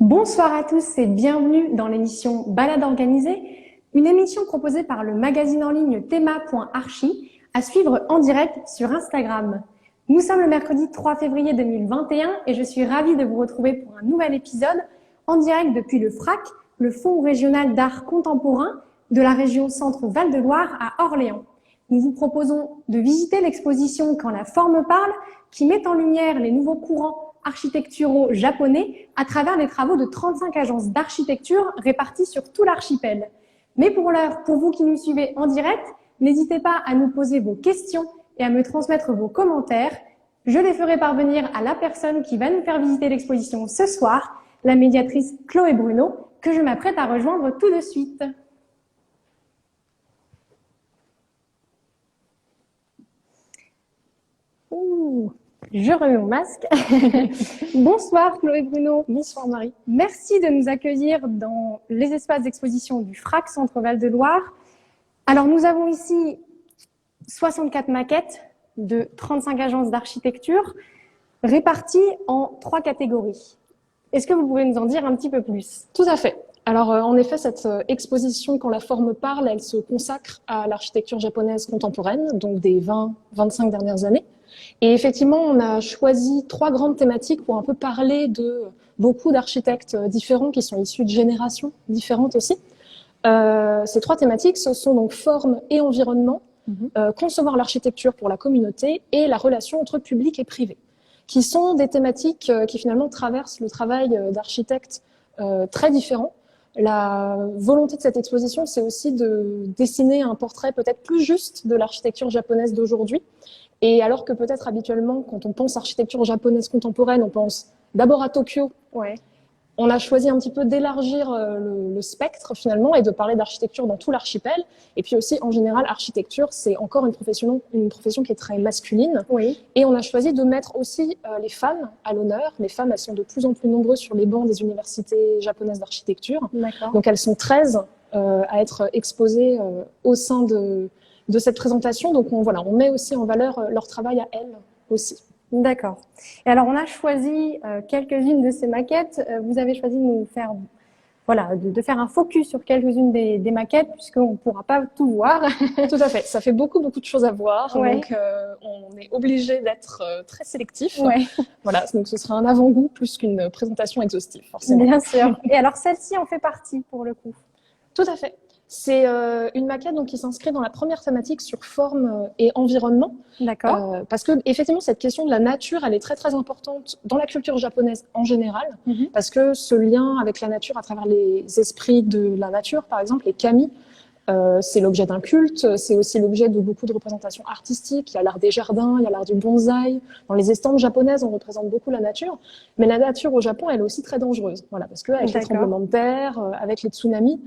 Bonsoir à tous et bienvenue dans l'émission Balade organisée, une émission proposée par le magazine en ligne thema.archi à suivre en direct sur Instagram. Nous sommes le mercredi 3 février 2021 et je suis ravie de vous retrouver pour un nouvel épisode en direct depuis le FRAC, le Fonds régional d'art contemporain de la région Centre-Val de Loire à Orléans. Nous vous proposons de visiter l'exposition Quand la forme parle, qui met en lumière les nouveaux courants architecturaux japonais à travers les travaux de 35 agences d'architecture réparties sur tout l'archipel. Mais pour l'heure, pour vous qui nous suivez en direct, n'hésitez pas à nous poser vos questions et à me transmettre vos commentaires. Je les ferai parvenir à la personne qui va nous faire visiter l'exposition ce soir, la médiatrice Chloé Bruno, que je m'apprête à rejoindre tout de suite. Je remets mon masque. Bonsoir Chloé Bruno. Bonsoir Marie. Merci de nous accueillir dans les espaces d'exposition du FRAC Centre-Val de Loire. Alors nous avons ici 64 maquettes de 35 agences d'architecture réparties en 3 catégories. Est-ce que vous pouvez nous en dire un petit peu plus? Tout à fait. Alors en effet, cette exposition Quand la forme parle, elle se consacre à l'architecture japonaise contemporaine, donc des 20-25 dernières années. Et effectivement, on a choisi 3 grandes thématiques pour un peu parler de beaucoup d'architectes différents qui sont issus de générations différentes aussi. Ces 3 thématiques, ce sont donc forme et environnement, concevoir l'architecture pour la communauté et la relation entre public et privé, qui sont des thématiques qui finalement traversent le travail d'architectes très différents. La volonté de cette exposition, c'est aussi de dessiner un portrait peut-être plus juste de l'architecture japonaise d'aujourd'hui. Et alors que peut-être habituellement, quand on pense architecture japonaise contemporaine, on pense d'abord à Tokyo. Ouais. On a choisi un petit peu d'élargir le spectre finalement et de parler d'architecture dans tout l'archipel. Et puis aussi, en général, architecture, c'est encore une profession qui est très masculine. Oui. Et on a choisi de mettre aussi les femmes à l'honneur. Les femmes, elles sont de plus en plus nombreuses sur les bancs des universités japonaises d'architecture. D'accord. Donc elles sont 13 à être exposées au sein de cette présentation. Donc on met aussi en valeur leur travail à elles aussi. D'accord. Et alors, on a choisi quelques-unes de ces maquettes. Vous avez choisi de nous faire, de faire un focus sur quelques-unes des maquettes, puisqu'on ne pourra pas tout voir. Tout à fait. Ça fait beaucoup de choses à voir. Ouais. Donc, on est obligé d'être très sélectif. Ouais. Voilà. Donc, ce sera un avant-goût plus qu'une présentation exhaustive, forcément. Bien sûr. Et alors, celle-ci en fait partie, pour le coup. Tout à fait. C'est une maquette donc, qui s'inscrit dans la première thématique sur forme et environnement. D'accord. Parce que effectivement, cette question de la nature, elle est très très importante dans la culture japonaise en général, parce que ce lien avec la nature à travers les esprits de la nature, par exemple les kami, c'est l'objet d'un culte, c'est aussi l'objet de beaucoup de représentations artistiques. Il y a l'art des jardins, il y a l'art du bonsaï. Dans les estampes japonaises, on représente beaucoup la nature. Mais la nature au Japon, elle est aussi très dangereuse. Voilà, parce qu'avec les tremblements de terre, avec les tsunamis,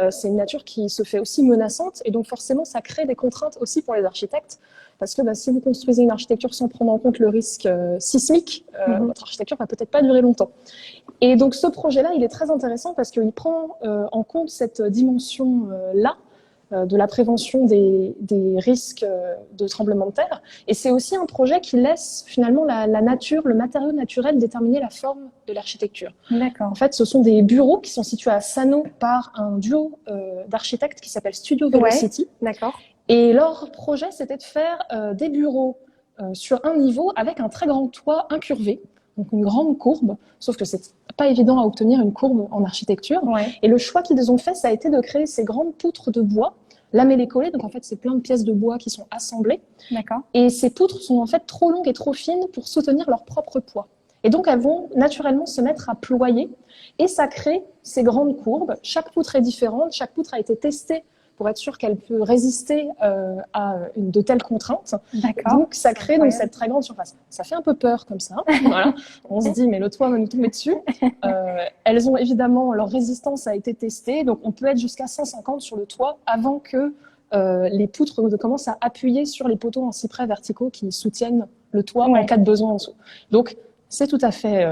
c'est une nature qui se fait aussi menaçante. Et donc forcément, ça crée des contraintes aussi pour les architectes. Parce que si vous construisez une architecture sans prendre en compte le risque sismique, votre architecture va peut-être pas durer longtemps. Et donc ce projet-là, il est très intéressant parce qu'il prend en compte cette dimension-là, de la prévention des risques de tremblement de terre. Et c'est aussi un projet qui laisse finalement la nature, le matériau naturel déterminer la forme de l'architecture. D'accord. En fait, ce sont des bureaux qui sont situés à Sano par un duo d'architectes qui s'appelle Studio Velocity. Ouais. D'accord. Et leur projet, c'était de faire des bureaux sur un niveau avec un très grand toit incurvé, donc une grande courbe, sauf que c'est pas évident à obtenir une courbe en architecture. Ouais. Et le choix qu'ils ont fait, ça a été de créer ces grandes poutres de bois lamellées-collées, donc en fait c'est plein de pièces de bois qui sont assemblées. D'accord. Et ces poutres sont en fait trop longues et trop fines pour soutenir leur propre poids. Et donc elles vont naturellement se mettre à ployer et ça crée ces grandes courbes. Chaque poutre est différente, chaque poutre a été testée pour être sûr qu'elle peut résister à de telles contraintes. D'accord. Donc ça crée donc cette très grande surface. Ça fait un peu peur comme ça. Voilà. On se dit mais le toit va nous tomber dessus. Elles ont évidemment, leur résistance a été testée, donc on peut être jusqu'à 150 sur le toit avant que les poutres commencent à appuyer sur les poteaux en cyprès verticaux qui soutiennent le toit en cas de besoin en dessous. Donc c'est tout à fait,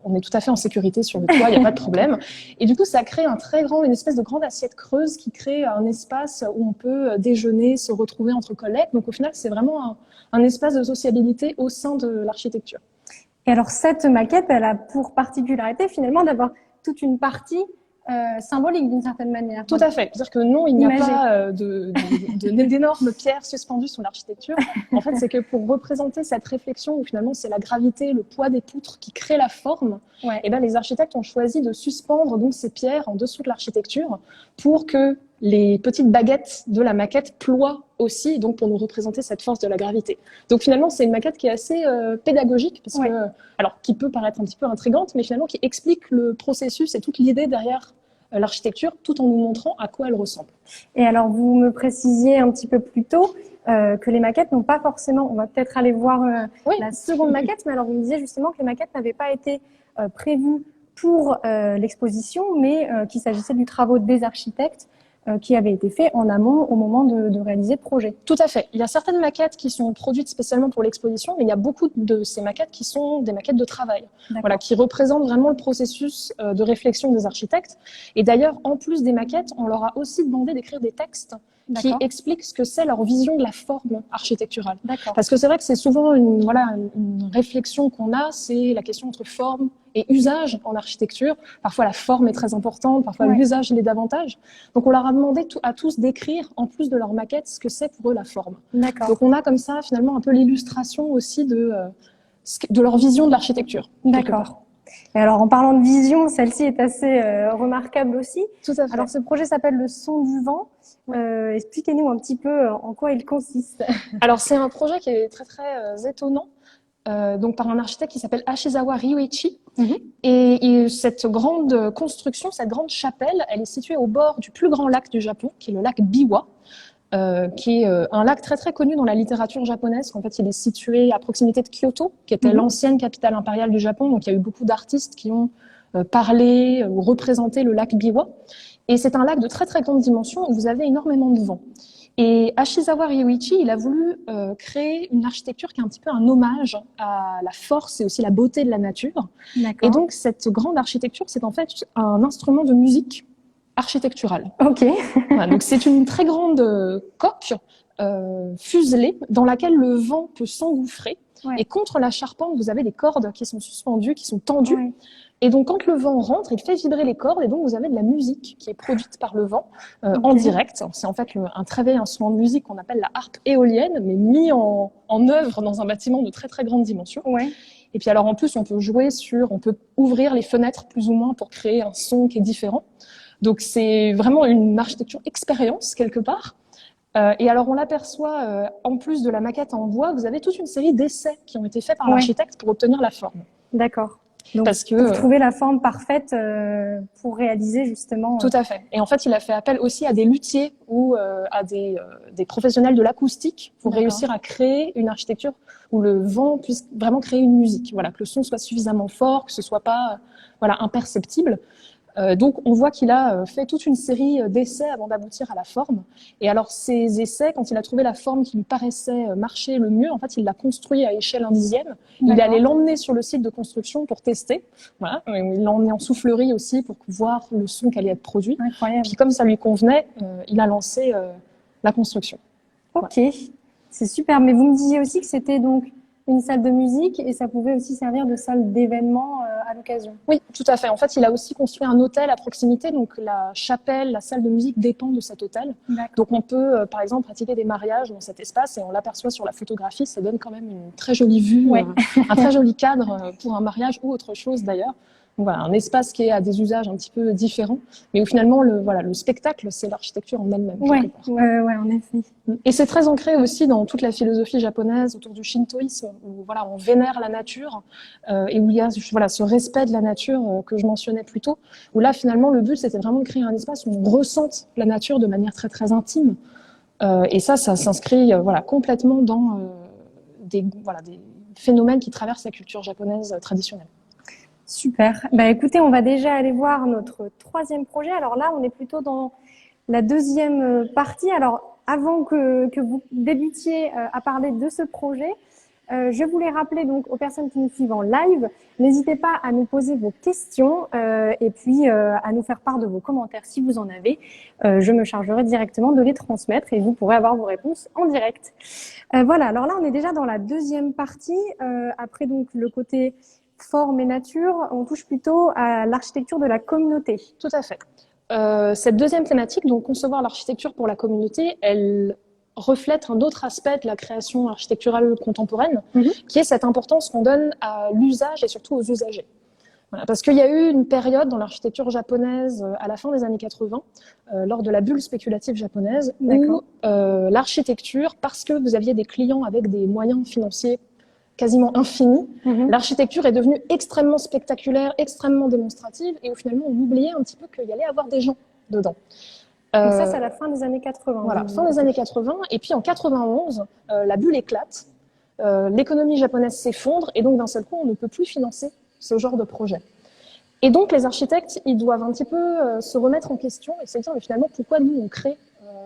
on est tout à fait en sécurité sur le toit, il n'y a pas de problème. Et du coup, ça crée une espèce de grande assiette creuse qui crée un espace où on peut déjeuner, se retrouver entre collègues. Donc au final, c'est vraiment un espace de sociabilité au sein de l'architecture. Et alors, cette maquette, elle a pour particularité finalement d'avoir toute une partie symbolique d'une certaine manière. Tout à fait. C'est-à-dire que non, il n'y a Imagé. pas d'énormes pierres suspendues sous l'architecture. En fait, c'est que pour représenter cette réflexion où finalement c'est la gravité, le poids des poutres qui crée la forme, Ouais. et ben les architectes ont choisi de suspendre donc ces pierres en dessous de l'architecture pour que les petites baguettes de la maquette ploient aussi, donc pour nous représenter cette force de la gravité. Donc finalement, c'est une maquette qui est assez pédagogique, parce que, alors qui peut paraître un petit peu intrigante, mais finalement qui explique le processus et toute l'idée derrière l'architecture, tout en nous montrant à quoi elle ressemble. Et alors, vous me précisiez un petit peu plus tôt que les maquettes n'ont pas forcément, on va peut-être aller voir la seconde maquette, mais alors vous me disiez justement que les maquettes n'avaient pas été prévues pour l'exposition, mais qu'il s'agissait du travaux des architectes qui avait été fait en amont au moment de réaliser le projet. Tout à fait. Il y a certaines maquettes qui sont produites spécialement pour l'exposition, mais il y a beaucoup de ces maquettes qui sont des maquettes de travail, voilà, qui représentent vraiment le processus de réflexion des architectes. Et d'ailleurs, en plus des maquettes, on leur a aussi demandé d'écrire des textes qui expliquent ce que c'est leur vision de la forme architecturale. Parce que c'est vrai que c'est souvent une réflexion qu'on a, c'est la question entre forme et usage en architecture. Parfois, la forme est très importante, parfois l'usage l'est davantage. Donc, on leur a demandé à tous d'écrire, en plus de leur maquette, ce que c'est pour eux la forme. Donc, on a comme ça, finalement, un peu l'illustration aussi de leur vision de l'architecture. D'accord. Et alors, en parlant de vision, celle-ci est assez remarquable aussi. Tout à fait. Alors, ce projet s'appelle Le Son du Vent. Expliquez-nous un petit peu en quoi il consiste. Alors, c'est un projet qui est très, très étonnant. Donc par un architecte qui s'appelle Ashizawa Ryuichi. Et cette grande construction, cette grande chapelle, elle est située au bord du plus grand lac du Japon, qui est le lac Biwa, qui est un lac très très connu dans la littérature japonaise. En fait, il est situé à proximité de Kyoto, qui était l'ancienne capitale impériale du Japon. Donc il y a eu beaucoup d'artistes qui ont parlé ou représenté le lac Biwa. Et c'est un lac de très très grande dimension où vous avez énormément de vent. Et Ashizawa Ryuichi, il a voulu créer une architecture qui est un petit peu un hommage à la force et aussi la beauté de la nature. Et donc, cette grande architecture, c'est en fait un instrument de musique architecturale. Voilà, donc, c'est une très grande coque fuselée dans laquelle le vent peut s'engouffrer. Et contre la charpente, vous avez des cordes qui sont suspendues, qui sont tendues. Et donc, quand le vent rentre, il fait vibrer les cordes et donc vous avez de la musique qui est produite par le vent en direct. C'est en fait un très vieil instrument de musique qu'on appelle la harpe éolienne, mais mis en œuvre dans un bâtiment de très très grande dimension. Et puis alors en plus, on peut ouvrir les fenêtres plus ou moins pour créer un son qui est différent. Donc c'est vraiment une architecture expérience quelque part. Et alors on l'aperçoit, en plus de la maquette en bois, vous avez toute une série d'essais qui ont été faits par l'architecte pour obtenir la forme. D'accord. Donc, parce que pour trouver la forme parfaite pour réaliser justement. Tout à fait. Et en fait, il a fait appel aussi à des luthiers ou à des professionnels de l'acoustique pour réussir à créer une architecture où le vent puisse vraiment créer une musique. Voilà, que le son soit suffisamment fort, que ce soit pas imperceptible. Donc, on voit qu'il a fait toute une série d'essais avant d'aboutir à la forme. Et alors, ces essais, quand il a trouvé la forme qui lui paraissait marcher le mieux, en fait, il l'a construit à échelle 1/10. Il allait l'emmener sur le site de construction pour tester. Voilà. Il l'a emmené en soufflerie aussi pour voir le son qui allait être produit. Incroyable. Puis, comme ça lui convenait, il a lancé la construction. Ok, c'est super. Mais vous me disiez aussi que c'était donc une salle de musique et ça pouvait aussi servir de salle d'événement à l'occasion. Oui, tout à fait. En fait, il a aussi construit un hôtel à proximité. Donc, la chapelle, la salle de musique dépend de cet hôtel. Donc, on peut, par exemple, pratiquer des mariages dans cet espace et on l'aperçoit sur la photographie. Ça donne quand même une très jolie vue, un très joli cadre pour un mariage ou autre chose d'ailleurs. Donc, voilà, un espace qui a des usages un petit peu différents, mais où finalement le spectacle, c'est l'architecture en elle-même. Ouais, en effet. Et c'est très ancré aussi dans toute la philosophie japonaise autour du shintoïsme, où on vénère la nature et où il y a ce respect de la nature que je mentionnais plus tôt, où là finalement le but c'était vraiment de créer un espace où on ressente la nature de manière très très intime. Et ça s'inscrit complètement dans des phénomènes qui traversent la culture japonaise traditionnelle. Super. Bah, écoutez, on va déjà aller voir notre troisième projet. Alors là, on est plutôt dans la deuxième partie. Alors, avant que vous débutiez à parler de ce projet, je voulais rappeler donc aux personnes qui nous suivent en live, n'hésitez pas à nous poser vos questions et puis à nous faire part de vos commentaires si vous en avez. Je me chargerai directement de les transmettre et vous pourrez avoir vos réponses en direct. Voilà, alors là, on est déjà dans la deuxième partie. Après donc le côté forme et nature, on touche plutôt à l'architecture de la communauté. Tout à fait. Cette deuxième thématique, donc concevoir l'architecture pour la communauté, elle reflète un autre aspect de la création architecturale contemporaine, qui est cette importance qu'on donne à l'usage et surtout aux usagers. Voilà, parce qu'il y a eu une période dans l'architecture japonaise à la fin des années 80, lors de la bulle spéculative japonaise, où l'architecture, parce que vous aviez des clients avec des moyens financiers quasiment infinis, l'architecture est devenue extrêmement spectaculaire, extrêmement démonstrative, et où finalement on oubliait un petit peu qu'il y allait avoir des gens dedans. Donc ça, c'est à la fin des années 80. Voilà, fin des années 80, et puis en 91, la bulle éclate, l'économie japonaise s'effondre, et donc d'un seul coup, on ne peut plus financer ce genre de projet. Et donc les architectes, ils doivent un petit peu se remettre en question et se dire, mais finalement, pourquoi nous, on crée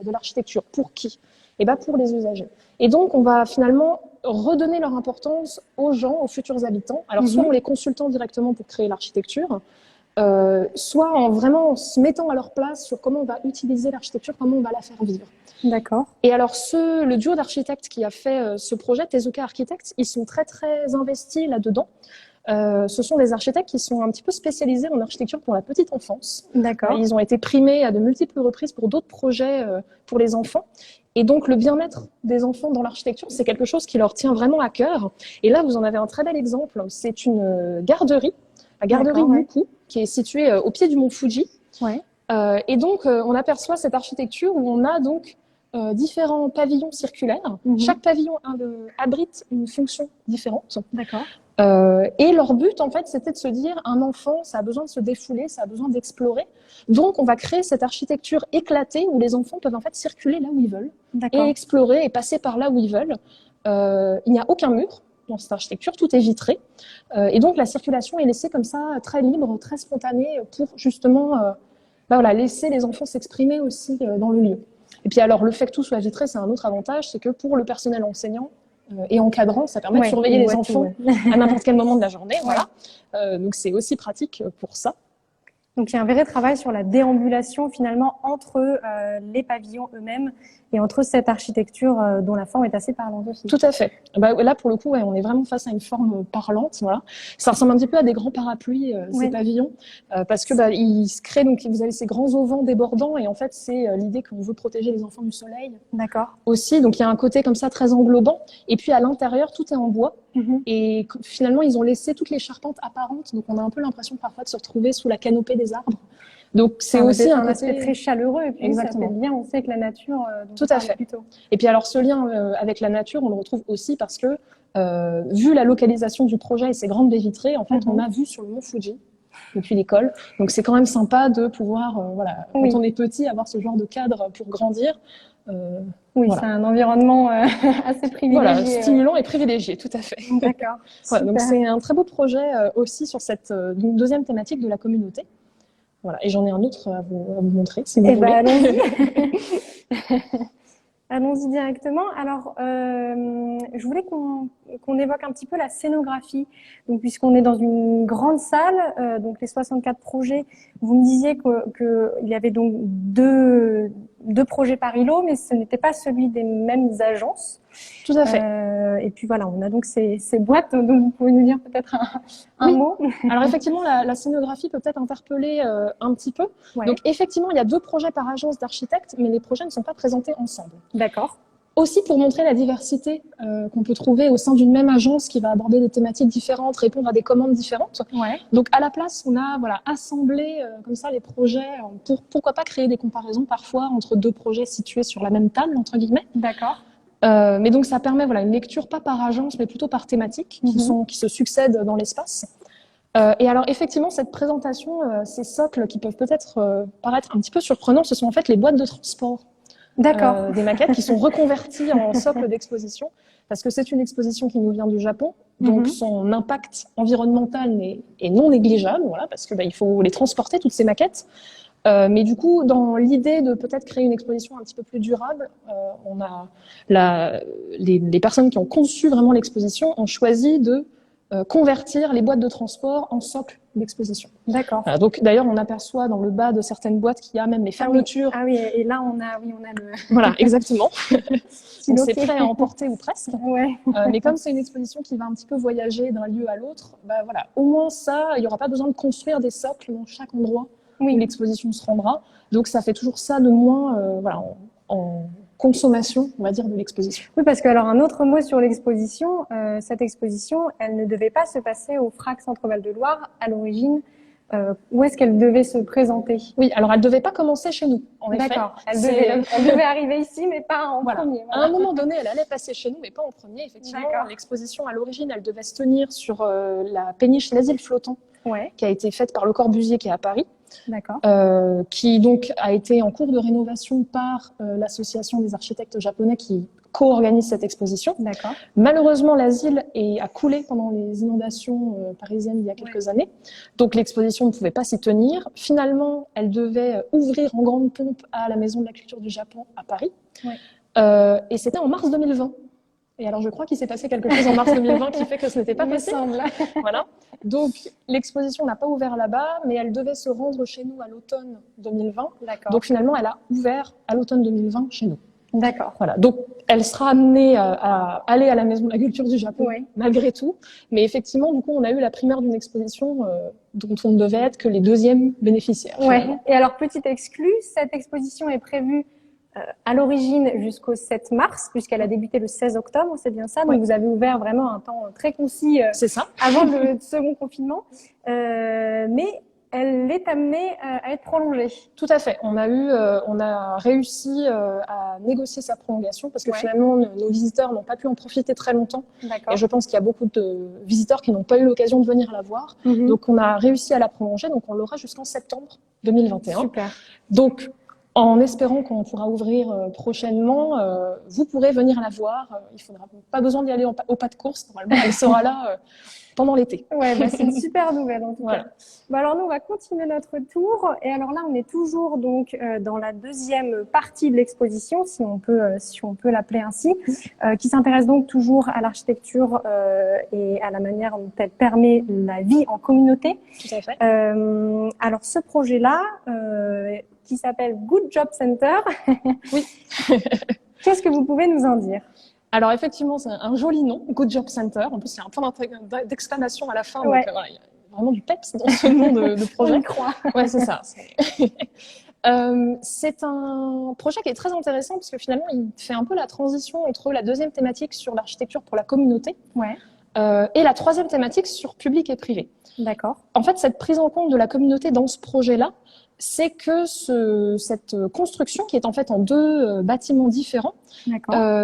de l'architecture? Pour qui? Et bien pour les usagers. Et donc on va finalement redonner leur importance aux gens, aux futurs habitants. Alors soit en les consultant directement pour créer l'architecture, soit en vraiment se mettant à leur place sur comment on va utiliser l'architecture, comment on va la faire vivre. D'accord. Et alors le duo d'architectes qui a fait ce projet, Tezuka Architects, ils sont très très investis là-dedans. Ce sont des architectes qui sont un petit peu spécialisés en architecture pour la petite enfance. D'accord. Ils ont été primés à de multiples reprises pour d'autres projets pour les enfants. Et donc, le bien-être des enfants dans l'architecture, c'est quelque chose qui leur tient vraiment à cœur. Et là, vous en avez un très bel exemple. C'est une garderie, la garderie Muku, qui est située au pied du mont Fuji. Ouais. Et donc, on aperçoit cette architecture où on a donc différents pavillons circulaires. Chaque pavillon abrite une fonction différente. D'accord. Et leur but, en fait, c'était de se dire, un enfant, ça a besoin de se défouler, ça a besoin d'explorer. Donc, on va créer cette architecture éclatée où les enfants peuvent en fait circuler là où ils veulent et explorer et passer par là où ils veulent. Il n'y a aucun mur dans cette architecture, tout est vitré. Et donc, la circulation est laissée comme ça, très libre, très spontanée, pour justement laisser les enfants s'exprimer aussi dans le lieu. Et puis alors, le fait que tout soit vitré, c'est un autre avantage, c'est que pour le personnel enseignant, et encadrant, ça permet de surveiller les enfants à n'importe quel moment de la journée. Voilà. Donc c'est aussi pratique pour ça. Donc il y a un vrai travail sur la déambulation finalement entre les pavillons eux-mêmes et entre cette architecture dont la forme est assez parlante aussi. Tout à fait. Là pour le coup, on est vraiment face à une forme parlante. Voilà. Ça ressemble un petit peu à des grands parapluies ces pavillons, parce que ils se créent, donc vous avez ces grands auvents débordants et en fait c'est l'idée qu'on veut protéger les enfants du soleil. D'accord. Aussi, donc il y a un côté comme ça très englobant. Et puis à l'intérieur, tout est en bois. Et finalement, ils ont laissé toutes les charpentes apparentes. Donc on a un peu l'impression parfois de se retrouver sous la canopée des arbres. Donc c'est aussi un aspect très chaleureux et puis ça fait bien, on sait que la nature tout à fait. Plutôt. Et puis alors ce lien avec la nature, on le retrouve aussi parce que vu la localisation du projet et ces grandes baies vitrées, en fait, on a vu sur le mont Fuji depuis l'école. Donc c'est quand même sympa de pouvoir quand on est petit avoir ce genre de cadre pour grandir. C'est un environnement assez privilégié. Voilà, stimulant et privilégié, tout à fait. D'accord. Donc c'est un très beau projet aussi sur cette deuxième thématique de la communauté. Voilà, et j'en ai un autre à vous montrer, si vous voulez. Allons-y. Allons-y directement. Alors, je voulais qu'on évoque un petit peu la scénographie. Donc, puisqu'on est dans une grande salle, donc les 64 projets, vous me disiez qu'il y avait donc deux projets par îlot, mais ce n'était pas celui des mêmes agences. Tout à fait. Et puis voilà, on a donc ces boîtes, donc vous pouvez nous dire peut-être un mot. Alors effectivement, la scénographie peut peut-être interpeller un petit peu. Donc effectivement, il y a 2 projets par agence d'architectes, mais les projets ne sont pas présentés ensemble. D'accord. Aussi pour montrer la diversité qu'on peut trouver au sein d'une même agence qui va aborder des thématiques différentes, répondre à des commandes différentes. Donc à la place, on a assemblé comme ça les projets pour pourquoi pas créer des comparaisons parfois entre 2 projets situés sur la même table entre guillemets. D'accord. Mais donc ça permet une lecture pas par agence mais plutôt par thématique qui se succèdent dans l'espace. Et alors effectivement cette présentation, ces socles qui peuvent peut-être paraître un petit peu surprenants, ce sont en fait les boîtes de transport. Des maquettes qui sont reconverties en socle d'exposition parce que c'est une exposition qui nous vient du Japon, donc son impact environnemental est non négligeable, parce que il faut les transporter toutes ces maquettes. Mais du coup, dans l'idée de peut-être créer une exposition un petit peu plus durable, on a les personnes qui ont conçu vraiment l'exposition ont choisi de convertir les boîtes de transport en socle d'exposition. D'accord. Voilà, donc d'ailleurs, on aperçoit dans le bas de certaines boîtes qu'il y a même les fermetures. Ah oui, et là on a le. Voilà, exactement. Donc c'est Ok. prêt à emporter ou presque. Ouais. Mais comme c'est une exposition qui va un petit peu voyager d'un lieu à l'autre, bah voilà, au moins ça, il n'y aura pas besoin de construire des socles dans chaque endroit où Oui. l'exposition se rendra. Donc ça fait toujours ça de moins, voilà, en consommation, on va dire, de l'exposition. Oui, parce que alors un autre mot sur l'exposition, cette exposition, elle ne devait pas se passer au FRAC Centre-Val de Loire à l'origine. Où est-ce qu'elle devait se présenter? Oui, alors elle devait pas commencer chez nous, en effet. D'accord. Elle devait arriver ici, mais pas en Voilà. premier. À un moment donné, elle allait passer chez nous, mais pas en premier. Effectivement, D'accord. l'exposition, à l'origine, elle devait se tenir sur la péniche l'Asile Flottant, Ouais. qui a été faite par Le Corbusier, qui est à Paris, D'accord. qui donc a été en cours de rénovation par l'association des architectes japonais qui co-organise cette exposition. D'accord. Malheureusement, l'asile a coulé pendant les inondations parisiennes il y a quelques années, donc l'exposition ne pouvait pas s'y tenir. Finalement, elle devait ouvrir en grande pompe à la Maison de la Culture du Japon à Paris, et c'était en mars 2020. Et alors, je crois qu'il s'est passé quelque chose en mars 2020 qui fait que ce n'était pas possible. Voilà. Donc, l'exposition n'a pas ouvert là-bas, mais elle devait se rendre chez nous à l'automne 2020. D'accord. Donc, finalement, elle a ouvert à l'automne 2020 chez nous. D'accord. Voilà. Donc, elle sera amenée à aller à la Maison de la Culture du Japon, malgré tout. Mais effectivement, du coup, on a eu la primeur d'une exposition dont on ne devait être que les deuxièmes bénéficiaires. Ouais. Et alors, petite exclue, cette exposition est prévue à l'origine jusqu'au 7 mars, puisqu'elle a débuté le 16 octobre, c'est bien ça. Donc, vous avez ouvert vraiment un temps très concis c'est ça. avant le second confinement. Mais elle est amenée à être prolongée. Tout à fait. On a réussi à négocier sa prolongation parce que finalement, nos visiteurs n'ont pas pu en profiter très longtemps. Et je pense qu'il y a beaucoup de visiteurs qui n'ont pas eu l'occasion de venir la voir. Donc, on a réussi à la prolonger. Donc, on l'aura jusqu'en septembre 2021. Super. Donc, en espérant qu'on pourra ouvrir prochainement, vous pourrez venir la voir. Il faudra pas besoin d'y aller au pas de course. Normalement, elle sera là pendant l'été. Ouais, bah, c'est une super nouvelle en tout cas. Bah, alors nous, on va continuer notre tour. Et alors là, on est toujours donc dans la deuxième partie de l'exposition, si on peut l'appeler ainsi, qui s'intéresse donc toujours à l'architecture et à la manière dont elle permet la vie en communauté. Tout à fait. Alors ce projet-là, qui s'appelle Good Job Center. Oui. Qu'est-ce que vous pouvez nous en dire? Alors effectivement, c'est un joli nom, Good Job Center. En plus, il y a un point d'exclamation à la fin. Donc, voilà, il y a vraiment du peps dans ce nom de projet. On y croit. Ouais, c'est ça. C'est un projet qui est très intéressant parce que finalement, il fait un peu la transition entre la deuxième thématique sur l'architecture pour la communauté et la troisième thématique sur public et privé. D'accord. En fait, cette prise en compte de la communauté dans ce projet-là, c'est que cette construction, qui est en fait en deux bâtiments différents,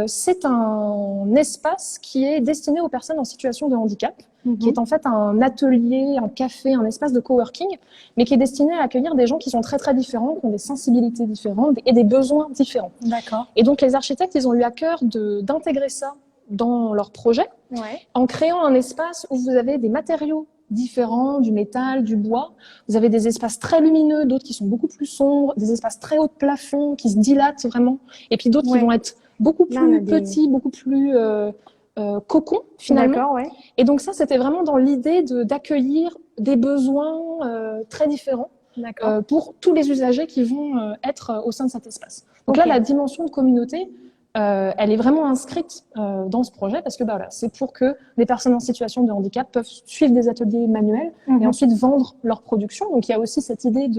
c'est un espace qui est destiné aux personnes en situation de handicap, qui est en fait un atelier, un café, un espace de coworking, mais qui est destiné à accueillir des gens qui sont très très différents, qui ont des sensibilités différentes et des besoins différents. D'accord. Et donc les architectes, ils ont eu à cœur d'intégrer ça dans leur projet, en créant un espace où vous avez des matériaux différents, du métal, du bois. Vous avez des espaces très lumineux, d'autres qui sont beaucoup plus sombres, des espaces très hauts de plafond qui se dilatent vraiment, et puis d'autres qui vont être beaucoup plus petits, beaucoup plus cocon finalement. Et donc ça, c'était vraiment dans l'idée d'accueillir des besoins très différents pour tous les usagers qui vont être au sein de cet espace. Donc là, la dimension de communauté, elle est vraiment inscrite dans ce projet parce que c'est pour que les personnes en situation de handicap peuvent suivre des ateliers manuels et ensuite vendre leur production. Donc il y a aussi cette idée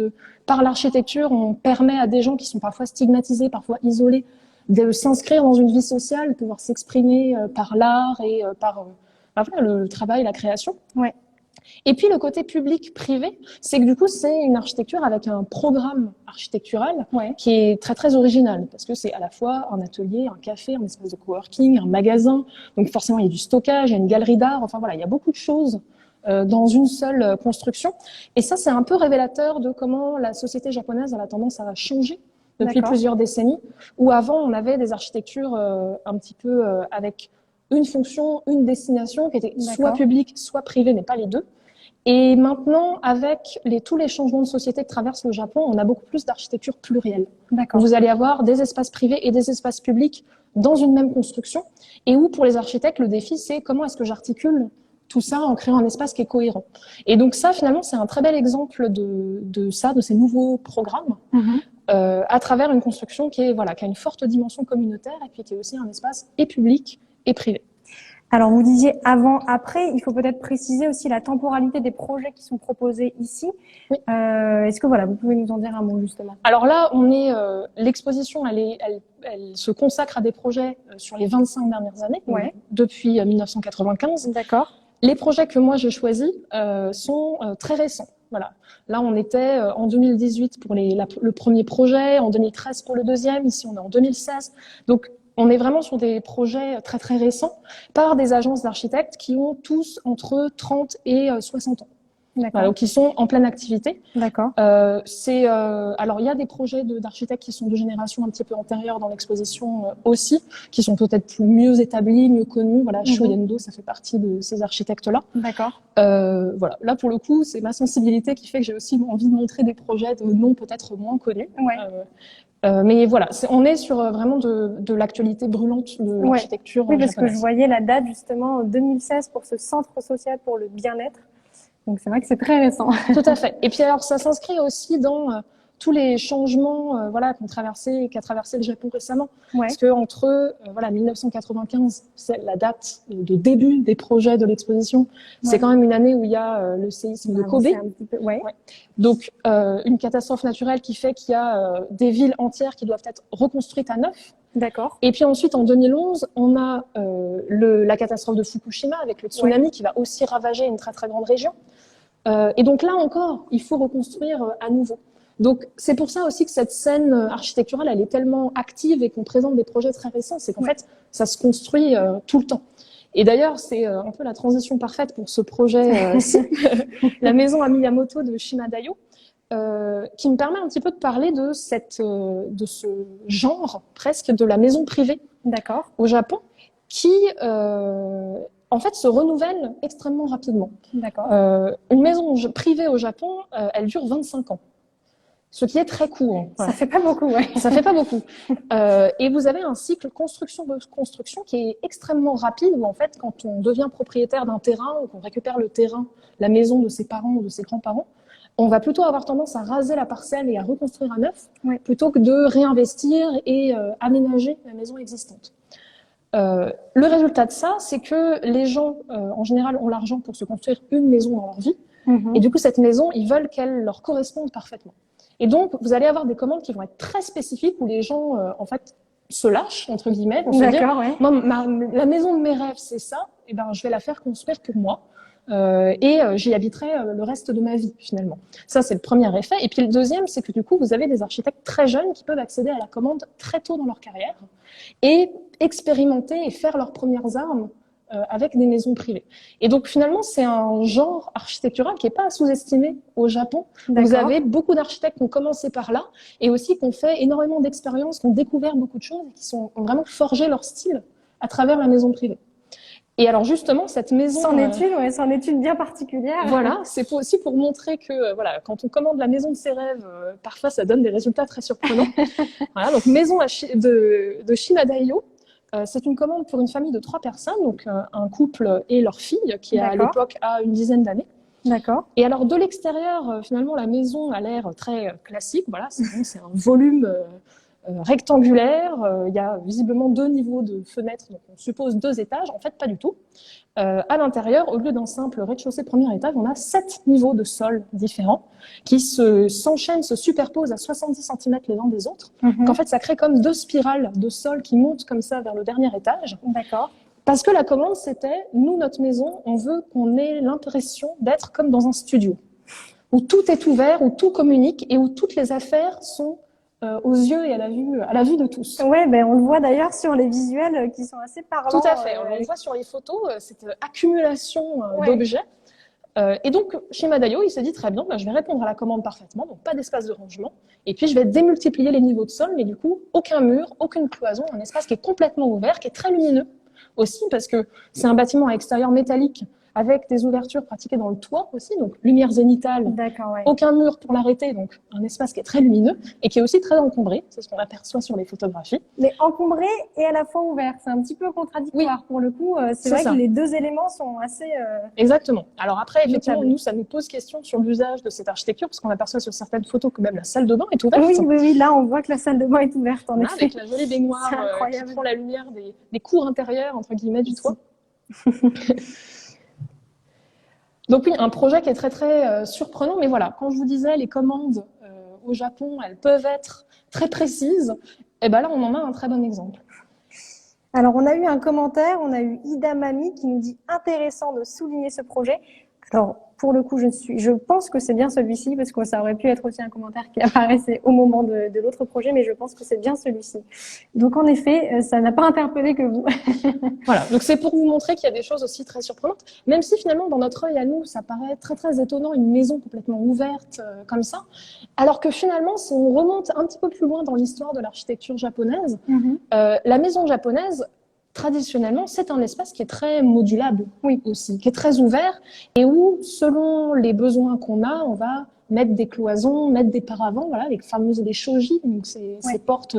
par l'architecture, on permet à des gens qui sont parfois stigmatisés, parfois isolés, de s'inscrire dans une vie sociale, de pouvoir s'exprimer par l'art et par le travail, la création. Et puis le côté public-privé, c'est que du coup c'est une architecture avec un programme architectural qui est très très original parce que c'est à la fois un atelier, un café, un espace de coworking, un magasin. Donc forcément il y a du stockage, il y a une galerie d'art. Enfin voilà, il y a beaucoup de choses dans une seule construction. Et ça c'est un peu révélateur de comment la société japonaise a tendance à changer depuis plusieurs décennies. Où avant on avait des architectures un petit peu avec une fonction, une destination qui était soit publique, soit privée, mais pas les deux. Et maintenant, avec tous les changements de société que traverse le Japon, on a beaucoup plus d'architecture plurielle. Vous allez avoir des espaces privés et des espaces publics dans une même construction, et où pour les architectes, le défi, c'est comment est-ce que j'articule tout ça en créant un espace qui est cohérent. Et donc ça, finalement, c'est un très bel exemple de ces nouveaux programmes, à travers une construction qui a une forte dimension communautaire et puis qui est aussi un espace et public et privé. Alors, vous disiez avant, après, il faut peut-être préciser aussi la temporalité des projets qui sont proposés ici. Oui. Est-ce que vous pouvez nous en dire un mot justement? Alors là, l'exposition, elle se consacre à des projets sur les 25 dernières années, depuis 1995. D'accord. Les projets que moi j'ai choisis sont très récents. Voilà. Là, on était en 2018 pour le premier projet, en 2013 pour le deuxième. Ici, on est en 2016. Donc, on est vraiment sur des projets très très récents par des agences d'architectes qui ont tous entre 30 et 60 ans. D'accord. Donc, qui sont en pleine activité. D'accord. Alors, il y a des projets d'architectes qui sont de génération un petit peu antérieure dans l'exposition aussi, qui sont peut-être mieux établis, mieux connus. Voilà, Shu Yendo, ça fait partie de ces architectes-là. D'accord. Voilà, là pour le coup, c'est ma sensibilité qui fait que j'ai aussi envie de montrer des projets de noms peut-être moins connus. Mais voilà, on est sur vraiment de l'actualité brûlante de l'architecture. Oui, parce que je voyais la date justement 2016 pour ce centre social pour le bien-être. Donc c'est vrai que c'est très récent. Tout à fait. Et puis alors ça s'inscrit aussi dans tous les changements qu'a traversé le Japon récemment. Parce que entre 1995, c'est la date de début des projets de l'exposition. C'est quand même une année où il y a le séisme de Kobe. Donc une catastrophe naturelle qui fait qu'il y a des villes entières qui doivent être reconstruites à neuf. D'accord. Et puis ensuite, en 2011, on a la catastrophe de Fukushima avec le tsunami qui va aussi ravager une très très grande région. Et donc là encore, il faut reconstruire à nouveau. Donc c'est pour ça aussi que cette scène architecturale, elle est tellement active et qu'on présente des projets très récents, c'est qu'en fait, ça se construit tout le temps. Et d'ailleurs, c'est un peu la transition parfaite pour ce projet-ci, la maison à Miyamoto de Shimadayo, qui me permet un petit peu de parler de ce genre presque de la maison privée au Japon, qui en fait se renouvelle extrêmement rapidement. Une maison privée au Japon, elle dure 25 ans. Ce qui est très court. Ça fait pas beaucoup, Ça fait pas beaucoup. Et vous avez un cycle construction qui est extrêmement rapide où en fait, quand on devient propriétaire d'un terrain ou qu'on récupère le terrain, la maison de ses parents ou de ses grands-parents, on va plutôt avoir tendance à raser la parcelle et à reconstruire à neuf, plutôt que de réinvestir et aménager la maison existante. Le résultat de ça, c'est que les gens, en général, ont l'argent pour se construire une maison dans leur vie. Et du coup, cette maison, ils veulent qu'elle leur corresponde parfaitement. Et donc, vous allez avoir des commandes qui vont être très spécifiques où les gens, en fait, se lâchent, entre guillemets, pour se dire, moi, la maison de mes rêves, c'est ça, et ben, je vais la faire construire pour moi. Et j'y habiterai le reste de ma vie, finalement. Ça, c'est le premier effet. Et puis, le deuxième, c'est que du coup, vous avez des architectes très jeunes qui peuvent accéder à la commande très tôt dans leur carrière et expérimenter et faire leurs premières armes avec des maisons privées. Et donc finalement, c'est un genre architectural qui n'est pas à sous-estimer au Japon. Vous avez beaucoup d'architectes qui ont commencé par là et aussi qui ont fait énormément d'expériences, qui ont découvert beaucoup de choses et qui ont vraiment forgé leur style à travers la maison privée. Et alors justement, cette maison... C'en est une bien particulière. Voilà, c'est aussi pour montrer que quand on commande la maison de ses rêves, parfois ça donne des résultats très surprenants. Voilà, donc maison de Shimadayo. C'est une commande pour une famille de 3 personnes, donc un couple et leur fille, qui à l'époque a une dizaine d'années. Et alors de l'extérieur, finalement, la maison a l'air très classique. Voilà, c'est un volume rectangulaire. Il y a visiblement 2 niveaux de fenêtres, donc on suppose 2 étages. En fait, pas du tout. À l'intérieur, au lieu d'un simple rez-de-chaussée premier étage, on a 7 niveaux de sol différents qui s'enchaînent, se superposent à 70 cm les uns des autres. Donc, en fait, ça crée comme 2 spirales de sol qui montent comme ça vers le dernier étage. Parce que la commande, c'était, nous, notre maison, on veut qu'on ait l'impression d'être comme dans un studio, où tout est ouvert, où tout communique et où toutes les affaires sont aux yeux et à la vue de tous. Ouais, on le voit d'ailleurs sur les visuels qui sont assez parlants. Tout à fait. On le voit sur les photos, cette accumulation d'objets. Et donc, Shimadayo, il s'est dit très bien, je vais répondre à la commande parfaitement, donc pas d'espace de rangement. Et puis, je vais démultiplier les niveaux de sol, mais du coup, aucun mur, aucune cloison, un espace qui est complètement ouvert, qui est très lumineux aussi, parce que c'est un bâtiment à extérieur métallique avec des ouvertures pratiquées dans le toit aussi, donc lumière zénitale, D'accord, ouais. aucun mur pour l'arrêter, donc un espace qui est très lumineux et qui est aussi très encombré, c'est ce qu'on aperçoit sur les photographies. Mais encombré et à la fois ouvert, c'est un petit peu contradictoire pour le coup. C'est vrai ça. que les deux éléments sont assez... Exactement. Alors après, effectivement, notable. nous, ça nous pose question sur l'usage de cette architecture, parce qu'on aperçoit sur certaines photos que même la salle de bain est ouverte. Oui, là, on voit que la salle de bain est ouverte, en effet. Avec la jolie baignoire qui prend la lumière des cours intérieurs, entre guillemets, du toit. Donc oui, un projet qui est très, très surprenant, mais voilà, quand je vous disais, les commandes au Japon, elles peuvent être très précises, et ben là, on en a un très bon exemple. Alors, on a eu un commentaire, on a eu Ida Mami qui nous dit « Intéressant de souligner ce projet ». Alors, pour le coup, je pense que c'est bien celui-ci, parce que ça aurait pu être aussi un commentaire qui apparaissait au moment de l'autre projet, mais je pense que c'est bien celui-ci. Donc, en effet, ça n'a pas interpellé que vous. Voilà, donc c'est pour vous montrer qu'il y a des choses aussi très surprenantes, même si finalement, dans notre œil à nous, ça paraît très, très étonnant, une maison complètement ouverte comme ça, alors que finalement, si on remonte un petit peu plus loin dans l'histoire de l'architecture japonaise, la maison japonaise, traditionnellement, c'est un espace qui est très modulable, aussi, qui est très ouvert et où, selon les besoins qu'on a, on va mettre des cloisons, mettre des paravents, voilà, les fameuses des shoji, donc ces portes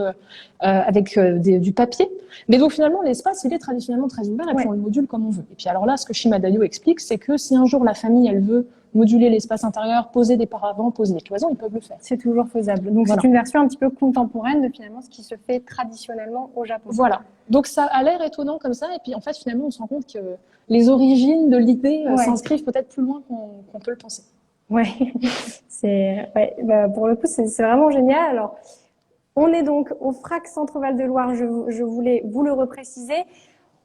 avec du papier. Mais donc finalement, l'espace, il est traditionnellement très ouvert et puis on le module comme on veut. Et puis alors là, ce que Shima Dayo explique, c'est que si un jour la famille, elle veut moduler l'espace intérieur, poser des paravents, poser des cloisons, ils peuvent le faire. C'est toujours faisable. Donc c'est une version un petit peu contemporaine de finalement ce qui se fait traditionnellement au Japon. Voilà. Donc ça a l'air étonnant comme ça, et puis en fait finalement on se rend compte que les origines de l'idée s'inscrivent peut-être plus loin qu'on peut le penser. Pour le coup c'est vraiment génial. Alors on est donc au FRAC Centre Val de Loire, je voulais vous le repréciser.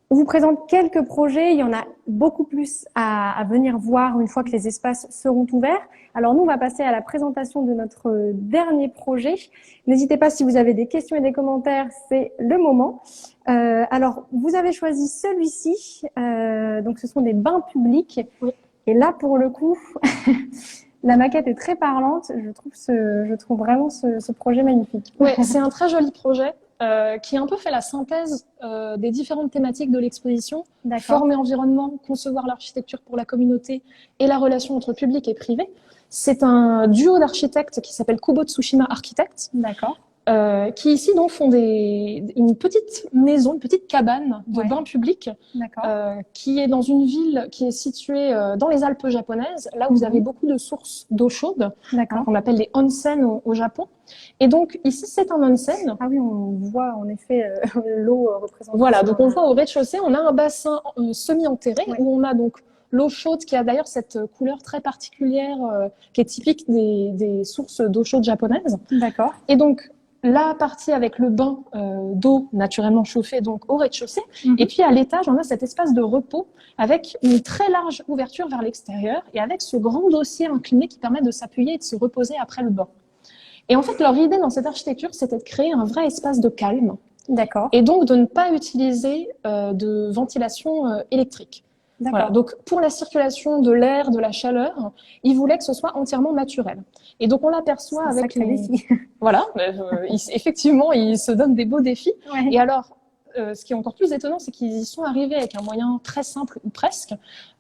On vous présente quelques projets, il y en a beaucoup plus à venir voir une fois que les espaces seront ouverts. Alors nous, on va passer à la présentation de notre dernier projet. N'hésitez pas, si vous avez des questions et des commentaires, c'est le moment. Alors, vous avez choisi celui-ci, donc ce sont des bains publics. Et là, pour le coup, la maquette est très parlante. Je trouve vraiment ce projet magnifique. Oui, c'est un très joli projet. Qui a un peu fait la synthèse des différentes thématiques de l'exposition, forme et environnement, concevoir l'architecture pour la communauté et la relation entre public et privé. C'est un duo d'architectes qui s'appelle Kubo Tsushima Architects, qui ici donc font une petite maison, une petite cabane de bain public, qui est dans une ville qui est située dans les Alpes japonaises, là où vous avez beaucoup de sources d'eau chaude, qu'on appelle les onsen au Japon. Et donc ici c'est un onsen. Ah oui, on voit en effet l'eau représentée. Voilà, donc on voit au rez-de-chaussée, on a un bassin semi-enterré où on a donc l'eau chaude qui a d'ailleurs cette couleur très particulière qui est typique des sources d'eau chaude japonaises. Et donc la partie avec le bain d'eau naturellement chauffée donc au rez-de-chaussée. Et puis à l'étage, on a cet espace de repos avec une très large ouverture vers l'extérieur et avec ce grand dossier incliné qui permet de s'appuyer et de se reposer après le bain. Et en fait, leur idée dans cette architecture, c'était de créer un vrai espace de calme. Et donc de ne pas utiliser de ventilation électrique. Voilà. Donc pour la circulation de l'air, de la chaleur, ils voulaient que ce soit entièrement naturel. Et donc on l'aperçoit avec voilà, effectivement, ils se donnent des beaux défis. Et alors, ce qui est encore plus étonnant, c'est qu'ils y sont arrivés avec un moyen très simple ou presque,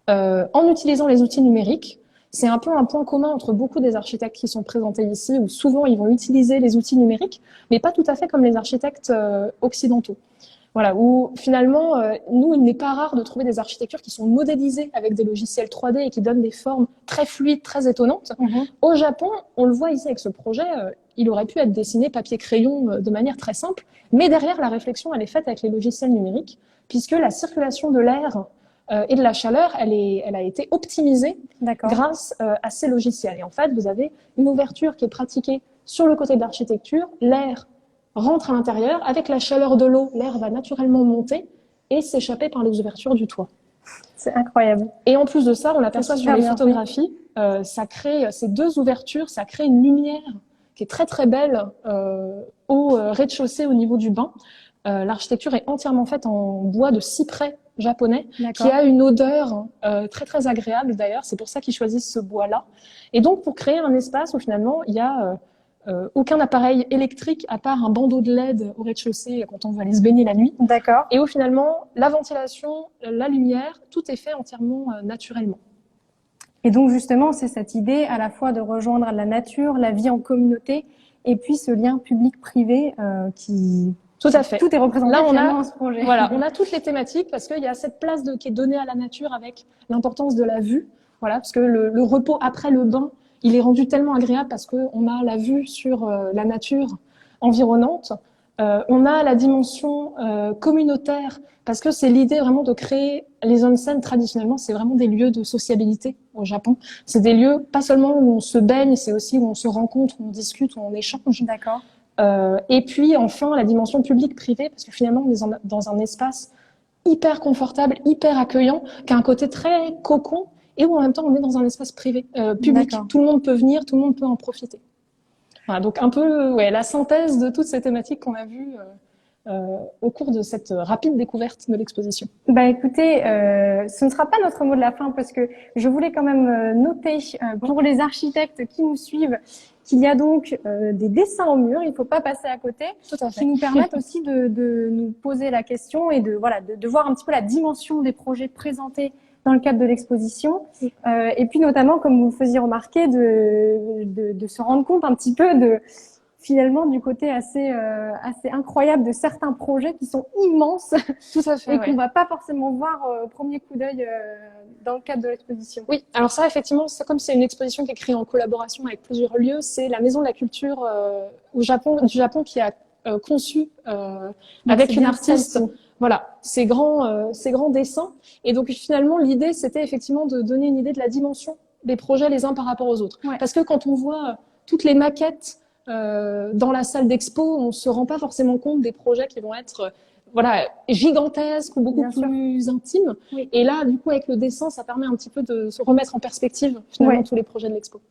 en utilisant les outils numériques. C'est un peu un point commun entre beaucoup des architectes qui sont présentés ici, où souvent ils vont utiliser les outils numériques, mais pas tout à fait comme les architectes occidentaux. Voilà, où finalement, nous, il n'est pas rare de trouver des architectures qui sont modélisées avec des logiciels 3D et qui donnent des formes très fluides, très étonnantes. Au Japon, on le voit ici avec ce projet, il aurait pu être dessiné papier-crayon de manière très simple, mais derrière, la réflexion, elle est faite avec les logiciels numériques, puisque la circulation de l'air et de la chaleur, elle a été optimisée grâce à ces logiciels. Et en fait, vous avez une ouverture qui est pratiquée sur le côté de l'architecture, l'air rentre à l'intérieur, avec la chaleur de l'eau, l'air va naturellement monter et s'échapper par les ouvertures du toit. C'est incroyable. Et en plus de ça, on l'aperçoit sur les photographies, ça crée ces deux ouvertures, ça crée une lumière qui est très très belle au rez-de-chaussée au niveau du bain. L'architecture est entièrement faite en bois de cyprès japonais, qui a une odeur très très agréable d'ailleurs, c'est pour ça qu'ils choisissent ce bois-là. Et donc pour créer un espace où finalement il y a aucun appareil électrique à part un bandeau de LED au rez-de-chaussée quand on veut aller se baigner la nuit. D'accord. Et où finalement, la ventilation, la lumière, tout est fait entièrement naturellement. Et donc justement, c'est cette idée à la fois de rejoindre la nature, la vie en communauté, et puis ce lien public-privé qui... Tout à fait. Tout est représenté Là, finalement dans ce projet. Voilà, on a toutes les thématiques parce qu'il y a cette place qui est donnée à la nature avec l'importance de la vue. Voilà, parce que le repos après le bain, il est rendu tellement agréable parce qu'on a la vue sur la nature environnante. On a la dimension communautaire parce que c'est l'idée vraiment de créer les onsen. Traditionnellement, c'est vraiment des lieux de sociabilité au Japon. C'est des lieux pas seulement où on se baigne, c'est aussi où on se rencontre, où on discute, où on échange. D'accord. Et puis enfin la dimension publique-privée parce que finalement on est dans un espace hyper confortable, hyper accueillant, qui a un côté très cocon et où en même temps on est dans un espace privé, public. Tout le monde peut venir, tout le monde peut en profiter. Voilà, donc un peu la synthèse de toutes ces thématiques qu'on a vues au cours de cette rapide découverte de l'exposition. Bah écoutez, ce ne sera pas notre mot de la fin parce que je voulais quand même noter pour les architectes qui nous suivent qu'il y a donc des dessins au mur, il ne faut pas passer à côté, qui nous permettent aussi de nous poser la question et de voir un petit peu la dimension des projets présentés dans le cadre de l'exposition. Et puis notamment, comme vous le faisiez remarquer, de se rendre compte un petit peu finalement du côté assez incroyable de certains projets qui sont immenses. Tout à fait, et qu'on va pas forcément voir au premier coup d'œil dans le cadre de l'exposition. Oui, alors ça effectivement, comme c'est une exposition qui est créée en collaboration avec plusieurs lieux, c'est la Maison de la Culture du Japon qui a conçu avec une artiste voilà ces grands dessins. Et donc finalement l'idée c'était effectivement de donner une idée de la dimension des projets les uns par rapport aux autres. Parce que quand on voit toutes les maquettes dans la salle d'expo, on se rend pas forcément compte des projets qui vont être gigantesques ou beaucoup plus intimes. Oui. Et là, du coup, avec le dessin, ça permet un petit peu de se remettre en perspective finalement tous les projets de l'expo.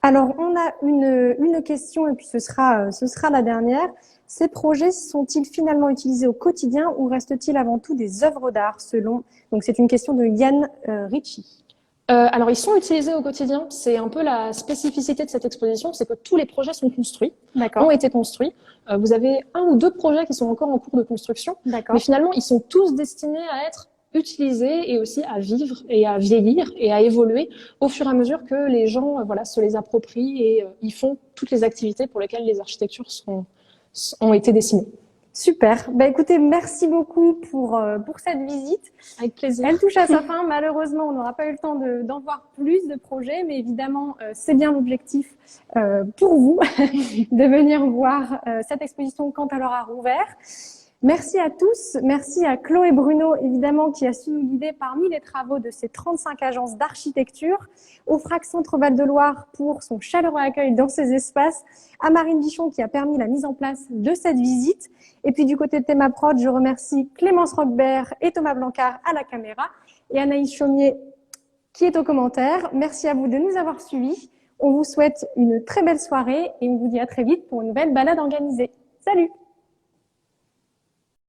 Alors, on a une question et puis ce sera la dernière. Ces projets sont-ils finalement utilisés au quotidien ou restent-ils avant tout des œuvres d'art selon... Donc, c'est une question de Yann Ricci. Alors, ils sont utilisés au quotidien. C'est un peu la spécificité de cette exposition, c'est que tous les projets sont construits, ont été construits. Vous avez 1 ou 2 projets qui sont encore en cours de construction, mais finalement, ils sont tous destinés à être utilisés et aussi à vivre et à vieillir et à évoluer au fur et à mesure que les gens se les approprient et ils font toutes les activités pour lesquelles les architectures ont été dessinées. Super. Bah écoutez, merci beaucoup pour cette visite. Avec plaisir. Elle touche à sa fin. Malheureusement, on n'aura pas eu le temps d'en voir plus de projets, mais évidemment, c'est bien l'objectif pour vous de venir voir cette exposition quand elle aura rouvert. Merci à tous. Merci à Chloé Bruno, évidemment, qui a su nous guider parmi les travaux de ces 35 agences d'architecture, au FRAC Centre Val-de-Loire pour son chaleureux accueil dans ces espaces, à Marine Bichon qui a permis la mise en place de cette visite. Et puis du côté de Théma Prod, je remercie Clémence Roquebert et Thomas Blancard à la caméra et Anaïs Chaumier qui est aux commentaires. Merci à vous de nous avoir suivis. On vous souhaite une très belle soirée et on vous dit à très vite pour une nouvelle balade organisée. Salut!